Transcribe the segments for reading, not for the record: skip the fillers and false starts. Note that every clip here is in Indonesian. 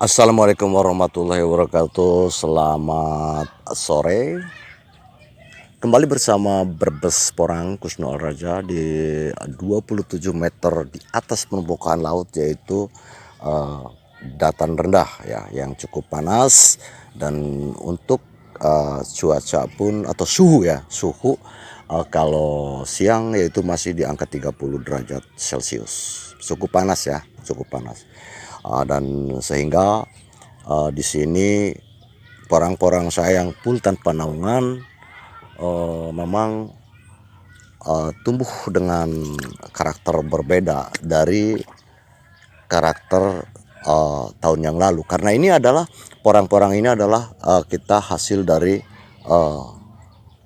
Assalamualaikum warahmatullahi wabarakatuh. Selamat sore. Kembali bersama Brebes Porang Kusno Raja di 27 meter di atas permukaan laut, yaitu eh, dataran rendah ya yang cukup panas. Dan untuk cuaca pun atau suhu ya, kalau siang yaitu masih di angka 30 derajat Celcius. Cukup panas ya, cukup panas. Dan sehingga di sini porang-porang saya yang full tanpa naungan memang tumbuh dengan karakter berbeda dari karakter tahun yang lalu. Karena ini adalah porang-porang ini adalah kita hasil dari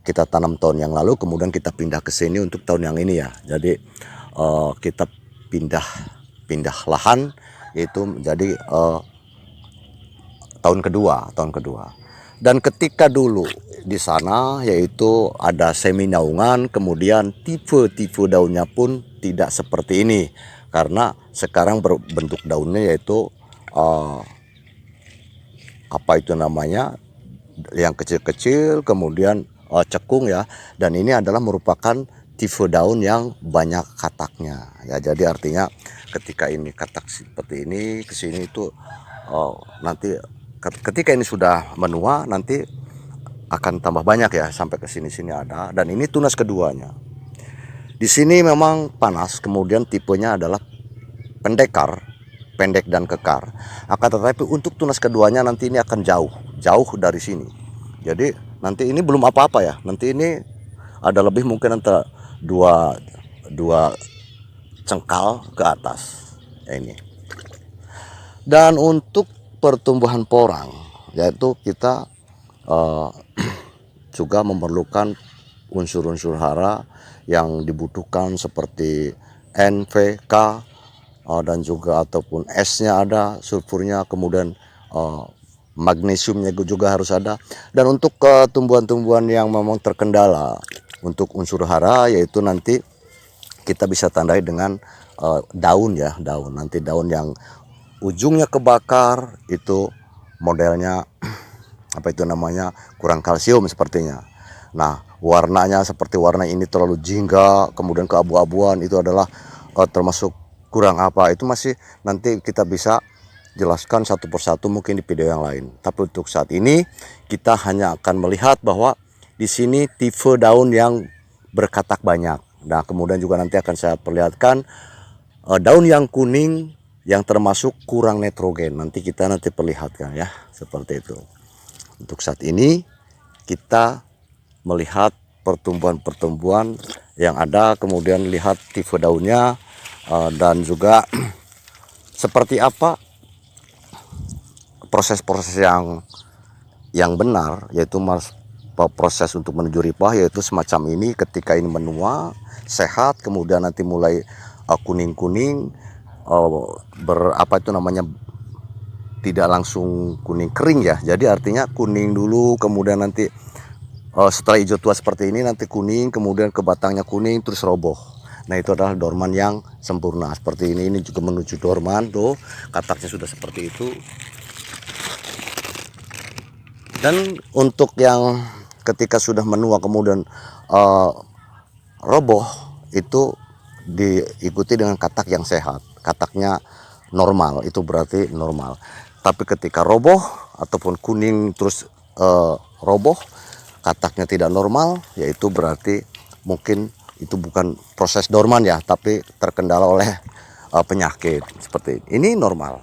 kita tanam tahun yang lalu, kemudian kita pindah ke sini untuk tahun yang ini ya. Jadi kita pindah lahan, yaitu menjadi tahun kedua. Dan ketika dulu di sana yaitu ada semi naungan, kemudian tipe daunnya pun tidak seperti ini, karena sekarang berbentuk daunnya yaitu apa itu namanya, yang kecil-kecil, kemudian cekung ya. Dan ini adalah merupakan tipe daun yang banyak kataknya ya. Jadi artinya ketika ini katak seperti ini ke sini itu nanti ketika ini sudah menua nanti akan tambah banyak ya, sampai ke sini ada. Dan ini tunas keduanya. Di sini memang panas, kemudian tipenya adalah pendek dan kekar. Akan tetapi untuk tunas keduanya nanti ini akan jauh dari sini. Jadi nanti ini belum apa-apa ya. Nanti ini ada lebih mungkin antara dua cengkal ke atas ya ini. Dan untuk pertumbuhan porang, yaitu kita juga memerlukan unsur-unsur hara yang dibutuhkan seperti NPK dan juga ataupun S-nya ada, sulfurnya, kemudian magnesiumnya juga harus ada. Dan untuk tumbuhan-tumbuhan yang memang terkendala untuk unsur hara, yaitu nanti kita bisa tandai dengan daun ya, nanti daun yang ujungnya kebakar itu modelnya apa itu namanya, kurang kalsium sepertinya. Nah, warnanya seperti warna ini terlalu jingga, kemudian keabu-abuan, itu adalah termasuk kurang apa. Itu masih nanti kita bisa jelaskan satu persatu mungkin di video yang lain. Tapi untuk saat ini kita hanya akan melihat bahwa di sini tipe daun yang berkatak banyak. Nah, kemudian juga nanti akan saya perlihatkan daun yang kuning yang termasuk kurang nitrogen. Nanti kita perlihatkan ya, seperti itu. Untuk saat ini kita melihat pertumbuhan yang ada, kemudian lihat tipe daunnya dan juga seperti apa proses-proses yang benar, yaitu proses untuk menuju ripah, yaitu semacam ini. Ketika ini menua sehat, kemudian nanti mulai kuning-kuning, apa itu namanya, tidak langsung kuning kering ya. Jadi artinya kuning dulu, kemudian nanti setelah hijau tua seperti ini nanti kuning, kemudian ke batangnya kuning terus roboh. Nah, itu adalah dorman yang sempurna seperti ini. Ini juga menuju dorman, tuh kataknya sudah seperti itu. Dan untuk yang ketika sudah menua kemudian roboh, itu diikuti dengan katak yang sehat, kataknya normal, itu berarti normal. Tapi ketika roboh ataupun kuning terus roboh, kataknya tidak normal, yaitu berarti mungkin itu bukan proses dorman ya, tapi terkendala oleh penyakit seperti ini. Ini normal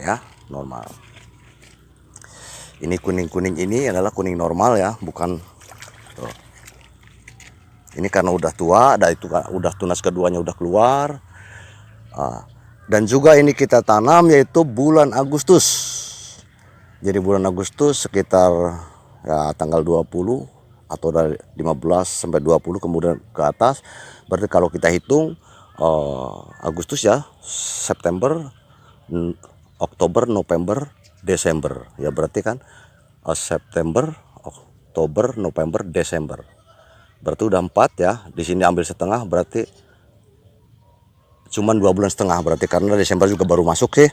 ya, normal. Ini kuning-kuning ini adalah kuning normal ya, bukan tuh. Ini karena udah tua, dan itu udah tunas keduanya udah keluar. Dan juga ini kita tanam yaitu bulan Agustus. Jadi bulan Agustus sekitar ya tanggal 20 atau dari 15 sampai 20 kemudian ke atas. Berarti kalau kita hitung Agustus ya, September, Oktober, November, Desember. Ya berarti kan September, Oktober, November, Desember. Berarti udah 4 ya. Di sini ambil setengah, berarti cuman 2,5 bulan, berarti karena Desember juga baru masuk sih.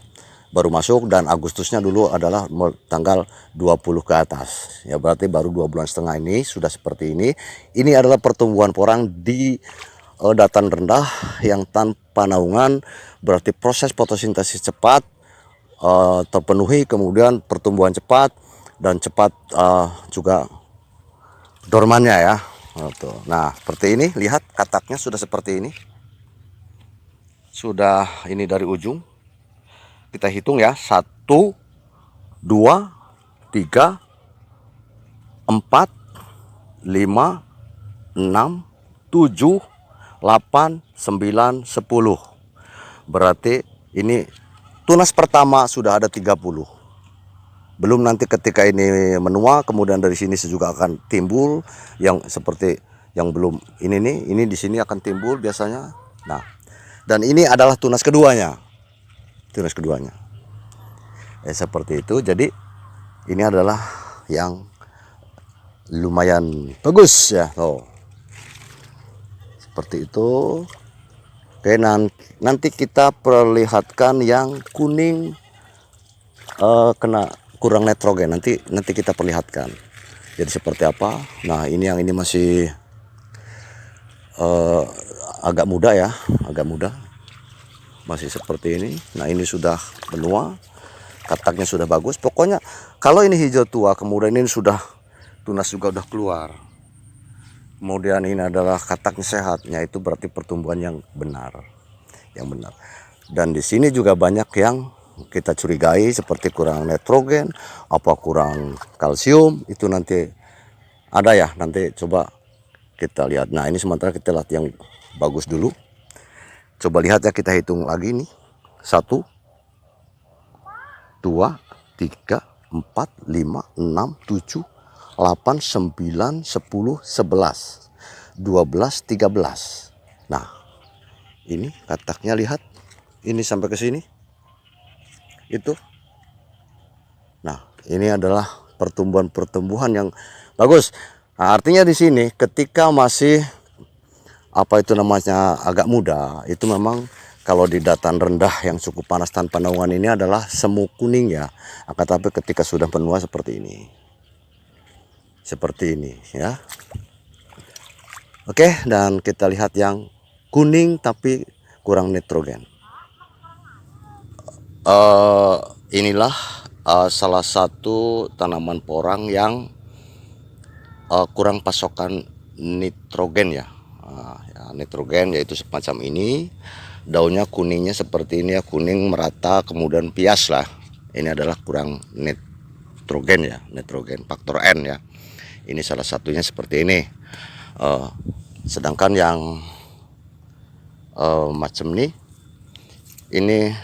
baru masuk, dan Agustusnya dulu adalah tanggal 20 ke atas. Ya berarti baru 2,5 bulan ini sudah seperti ini. Ini adalah pertumbuhan porang di dataran rendah yang tanpa naungan, berarti proses fotosintesis cepat terpenuhi, kemudian pertumbuhan cepat dan cepat juga dormannya ya. Nah seperti ini, lihat kataknya sudah seperti ini, sudah ini dari ujung kita hitung ya, 1 2 3 4 5 6 7 8 9 10. Berarti ini tunas pertama sudah ada 30. Belum nanti ketika ini menua, kemudian dari sini juga akan timbul yang seperti yang belum ini nih, ini di sini akan timbul biasanya. Nah, dan ini adalah tunas keduanya. Tunas keduanya. Seperti itu. Jadi ini adalah yang lumayan bagus ya. Seperti itu. Oke, nanti kita perlihatkan yang kuning kena kurang nitrogen, nanti kita perlihatkan jadi seperti apa. Nah ini masih agak muda ya, agak muda, masih seperti ini. Nah ini sudah benua, kataknya sudah bagus. Pokoknya kalau ini hijau tua, kemudian ini sudah tunas juga udah keluar, kemudian ini adalah kataknya sehatnya, itu berarti pertumbuhan yang benar, Dan di sini juga banyak yang kita curigai seperti kurang nitrogen, apa kurang kalsium, itu nanti ada ya, nanti coba kita lihat. Nah ini sementara kita lihat yang bagus dulu. Coba lihat ya, kita hitung lagi nih, 1 2 3 4 5 6 7 8 9 10 11 12 13. Nah ini kataknya, lihat ini sampai ke sini itu. Nah ini adalah pertumbuhan yang bagus. Nah, artinya di sini ketika masih apa itu namanya agak muda, itu memang kalau di dataran rendah yang cukup panas tanpa naungan ini adalah semu kuning ya. Akan tapi ketika sudah menua seperti ini ya. Oke, dan kita lihat yang kuning tapi kurang nitrogen. Inilah salah satu tanaman porang yang kurang pasokan nitrogen ya. Nitrogen yaitu semacam ini, daunnya kuningnya seperti ini ya, kuning merata, kemudian pias lah. Ini adalah kurang nitrogen ya, nitrogen faktor N ya. Ini salah satunya seperti ini. Sedangkan yang macam ini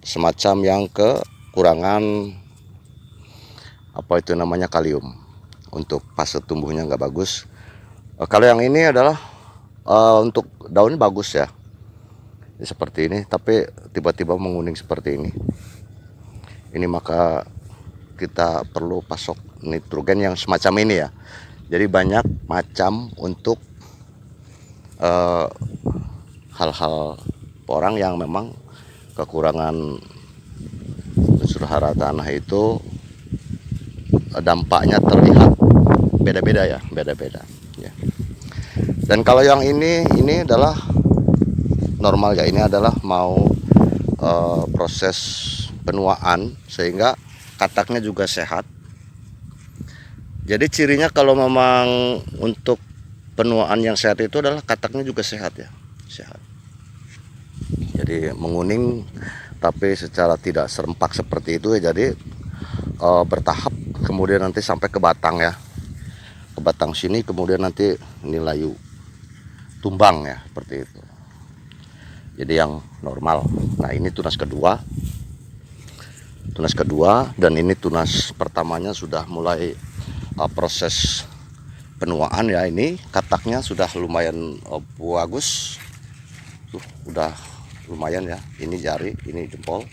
semacam yang kekurangan apa itu namanya kalium, untuk fase tumbuhnya nggak bagus. Kalau yang ini adalah untuk daunnya bagus ya, seperti ini, tapi tiba-tiba menguning seperti ini. Ini maka kita perlu pasok nitrogen yang semacam ini ya. Jadi banyak macam untuk hal-hal porang yang memang kekurangan unsur hara tanah itu dampaknya terlihat beda-beda ya, beda-beda ya. Dan kalau yang ini adalah normal ya, ini adalah mau proses penuaan sehingga kataknya juga sehat. Jadi cirinya kalau memang untuk penuaan yang sehat itu adalah kataknya juga sehat ya, sehat. Jadi menguning tapi secara tidak serempak seperti itu ya, jadi bertahap, kemudian nanti sampai ke batang ya, ke batang sini, kemudian nanti ini layu tumbang ya, seperti itu. Jadi yang normal. Nah ini tunas kedua, dan ini tunas pertamanya sudah mulai proses penuaan ya. Ini kataknya sudah lumayan bagus tuh, udah lumayan ya. Ini jari, ini jempol,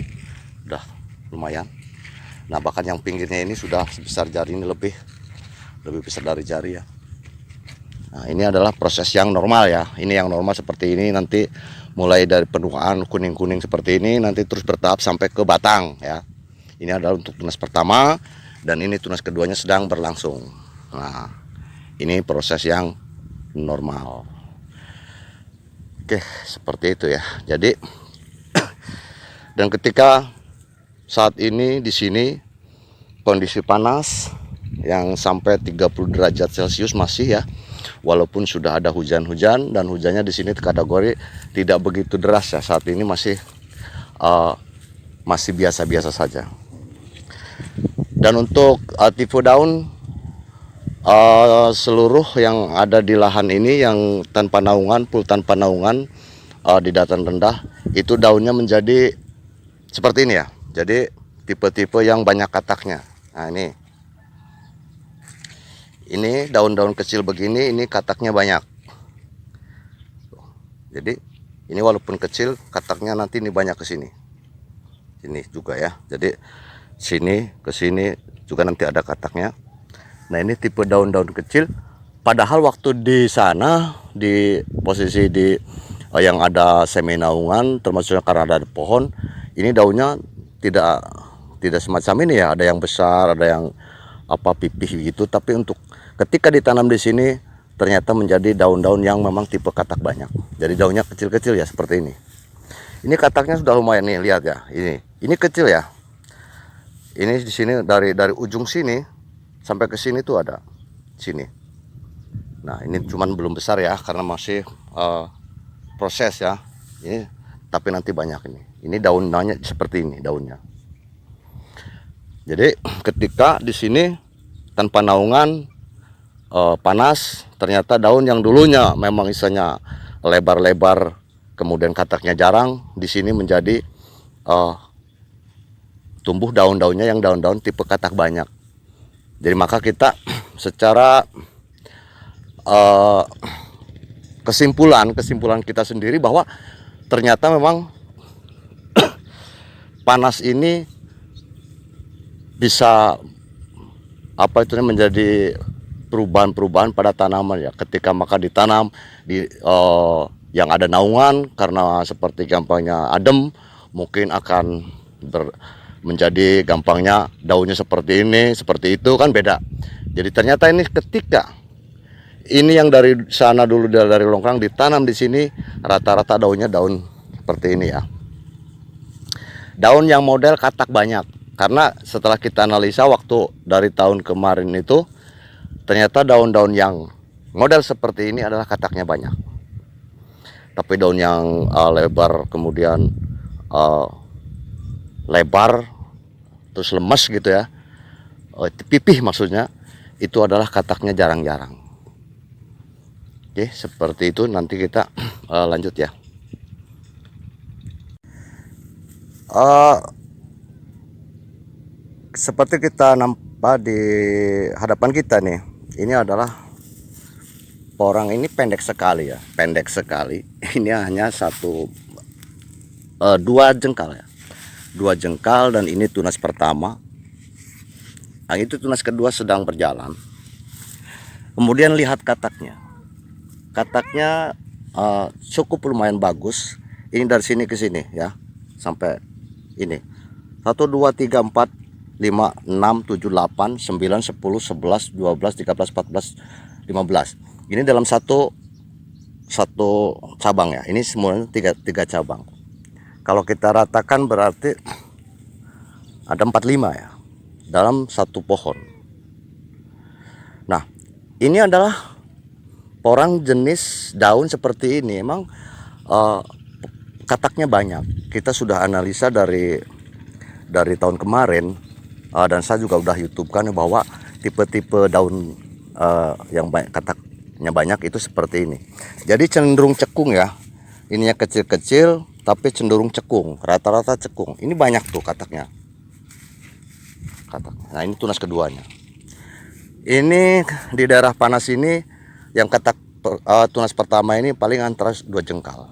udah lumayan. Nah bahkan yang pinggirnya ini sudah sebesar jari, ini lebih besar dari jari ya. Nah ini adalah proses yang normal ya. Ini yang normal seperti ini, nanti mulai dari penuaan kuning-kuning seperti ini, nanti terus bertahap sampai ke batang ya. Ini adalah untuk tunas pertama, dan ini tunas keduanya sedang berlangsung. Nah, ini proses yang normal. Oke, seperti itu ya. Jadi dan ketika saat ini di sini kondisi panas yang sampai 30 derajat Celcius masih ya, walaupun sudah ada hujan-hujan, dan hujannya di sini kategori tidak begitu deras ya. Saat ini masih biasa-biasa saja. Dan untuk tipe daun seluruh yang ada di lahan ini yang tanpa naungan, full tanpa naungan di dataran rendah, itu daunnya menjadi seperti ini ya. Jadi tipe-tipe yang banyak kataknya. Nah, ini daun-daun kecil begini, ini kataknya banyak. Jadi ini walaupun kecil, kataknya nanti ini banyak ke sini. Ini juga ya. Jadi sini ke sini juga nanti ada kataknya. Nah, ini tipe daun-daun kecil. Padahal waktu di sana di posisi yang ada semi naungan, termasuknya karena ada pohon, ini daunnya tidak semacam ini ya. Ada yang besar, ada yang pipih gitu. Tapi untuk ketika ditanam di sini ternyata menjadi daun-daun yang memang tipe katak banyak. Jadi daunnya kecil-kecil ya seperti ini. Ini kataknya sudah lumayan nih, lihat ya. Ini kecil ya. Ini di sini dari ujung sini sampai ke sini tuh ada sini. Nah, ini cuman belum besar ya karena masih proses ya. Ini tapi nanti banyak ini. Ini daunnya seperti ini daunnya. Jadi ketika di sini tanpa naungan panas, ternyata daun yang dulunya memang isinya lebar-lebar, kemudian kataknya jarang, di sini menjadi tumbuh daun-daunnya yang daun-daun tipe katak banyak. Jadi maka kita secara kesimpulan kita sendiri bahwa ternyata memang panas ini bisa menjadi perubahan-perubahan pada tanaman ya. Ketika maka ditanam di yang ada naungan, karena seperti gampangnya adem, mungkin akan menjadi gampangnya daunnya seperti ini, seperti itu kan beda. Jadi ternyata ini ketika ini yang dari sana dulu dari longkang ditanam di sini, rata-rata daunnya daun seperti ini ya. Daun yang model katak banyak. Karena setelah kita analisa waktu dari tahun kemarin itu, ternyata daun-daun yang model seperti ini adalah kataknya banyak. Tapi daun yang lebar, kemudian lebar, terus lemes gitu ya, pipih maksudnya, itu adalah kataknya jarang-jarang. Oke, seperti itu. Nanti kita lanjut ya. Seperti kita nampak di hadapan kita nih, ini adalah porang ini pendek sekali ya, pendek sekali. Ini hanya dua jengkal ya, dua jengkal, dan ini tunas pertama. Nah, itu tunas kedua sedang berjalan. Kemudian lihat kataknya, cukup lumayan bagus. Ini dari sini ke sini ya, sampai ini 1 2 3 4 5, 6, 7, 8, 9, 10, 11, 12, 13, 14, 15. Ini dalam satu cabang ya. Ini semuanya tiga cabang. Kalau kita ratakan berarti ada 45 ya dalam satu pohon. Nah, ini adalah porang jenis daun seperti ini. Emang kataknya banyak. Kita sudah analisa dari tahun kemarin. Dan saya juga udah YouTube kan bahwa tipe-tipe daun yang kataknya banyak itu seperti ini. Jadi cenderung cekung ya. Ininya kecil-kecil tapi cenderung cekung, rata-rata cekung. Ini banyak tuh kataknya. Nah, ini tunas keduanya. Ini di daerah panas ini yang tunas pertama ini paling antara 2 jengkal.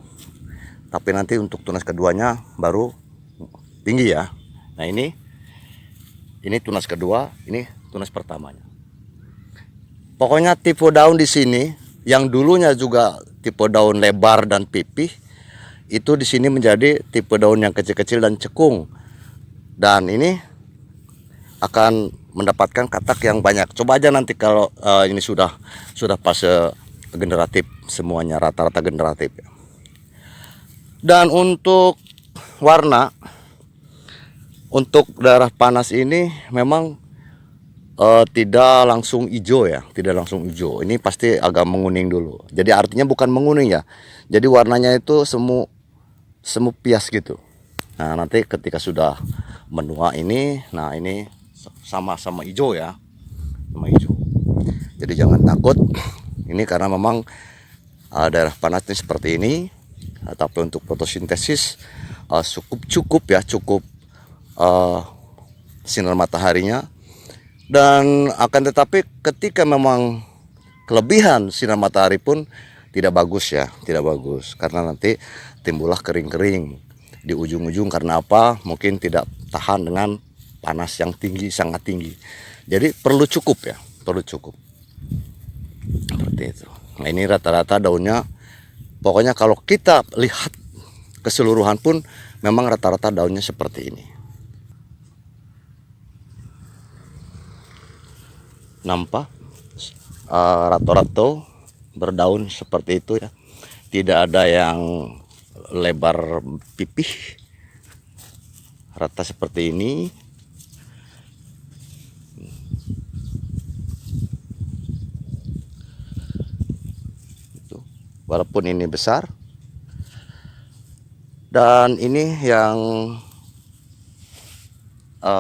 Tapi nanti untuk tunas keduanya baru tinggi ya. Nah, ini tunas kedua, ini tunas pertamanya. Pokoknya tipe daun di sini yang dulunya juga tipe daun lebar dan pipih, itu di sini menjadi tipe daun yang kecil-kecil dan cekung. Dan ini akan mendapatkan katak yang banyak. Coba aja nanti kalau ini sudah fase generatif, semuanya rata-rata generatif. Dan untuk warna, untuk daerah panas ini memang tidak langsung hijau ya, tidak langsung hijau. Ini pasti agak menguning dulu. Jadi artinya bukan menguning ya. Jadi warnanya itu semu pias gitu. Nah, nanti ketika sudah menua ini, nah ini sama-sama hijau ya, sama hijau. Jadi jangan takut. Ini karena memang daerah panasnya seperti ini. Tapi untuk fotosintesis cukup ya, cukup sinar mataharinya. Dan akan tetapi ketika memang kelebihan sinar matahari pun tidak bagus ya, tidak bagus. Karena nanti timbullah kering-kering di ujung-ujung. Karena apa? Mungkin tidak tahan dengan panas yang tinggi, sangat tinggi. Jadi perlu cukup ya, perlu cukup. Seperti itu. Nah, ini rata-rata daunnya, pokoknya kalau kita lihat keseluruhan pun memang rata-rata daunnya seperti ini. Nampak rato-rato berdaun seperti itu ya, tidak ada yang lebar pipih, rata seperti ini. Walaupun ini besar, dan ini yang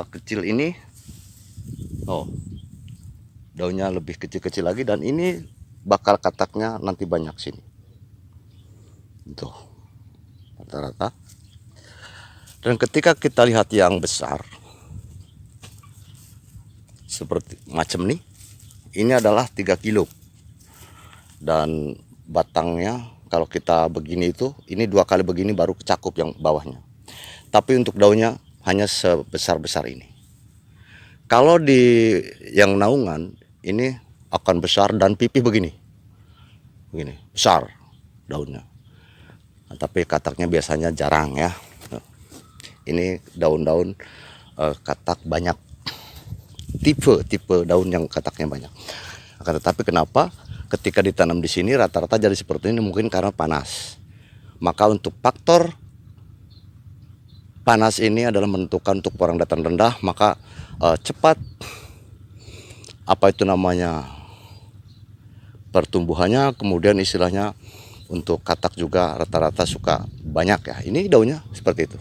kecil ini, daunnya lebih kecil-kecil lagi, dan ini bakal kataknya nanti banyak sini. Tuh, rata-rata. Dan ketika kita lihat yang besar, seperti macam ini adalah 3 kilo. Dan batangnya kalau kita begini itu, ini 2 kali begini baru kecakup yang bawahnya. Tapi untuk daunnya hanya sebesar-besar ini. Kalau di yang naungan, ini akan besar dan pipih begini, besar daunnya. Nah, tapi kataknya biasanya jarang ya. Ini daun-daun katak banyak, tipe daun yang kataknya banyak. Akan tetapi kenapa ketika ditanam di sini rata-rata jadi seperti ini? Mungkin karena panas. Maka untuk faktor panas ini adalah menentukan untuk orang dataran rendah, maka cepat pertumbuhannya, kemudian istilahnya untuk katak juga rata-rata suka banyak ya. Ini daunnya seperti itu.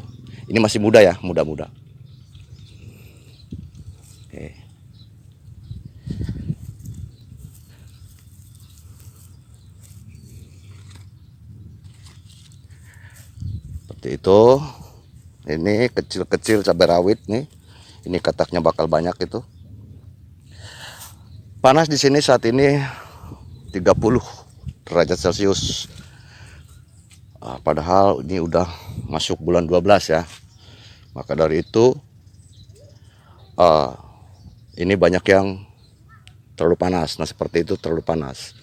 Ini masih muda ya, muda-muda. Oke. Seperti itu. Ini kecil-kecil cabai rawit nih. Ini kataknya bakal banyak itu. Panas di sini saat ini 30 derajat Celcius. Padahal ini udah masuk bulan 12 ya. Maka dari itu ini banyak yang terlalu panas. Nah, seperti itu, terlalu panas.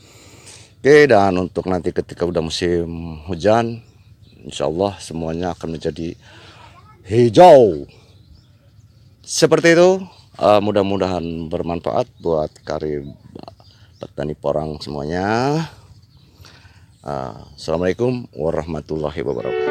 Oke, dan untuk nanti ketika udah musim hujan, insya Allah semuanya akan menjadi hijau. Seperti itu. Mudah-mudahan bermanfaat buat karib petani porang semuanya. Assalamualaikum warahmatullahi wabarakatuh.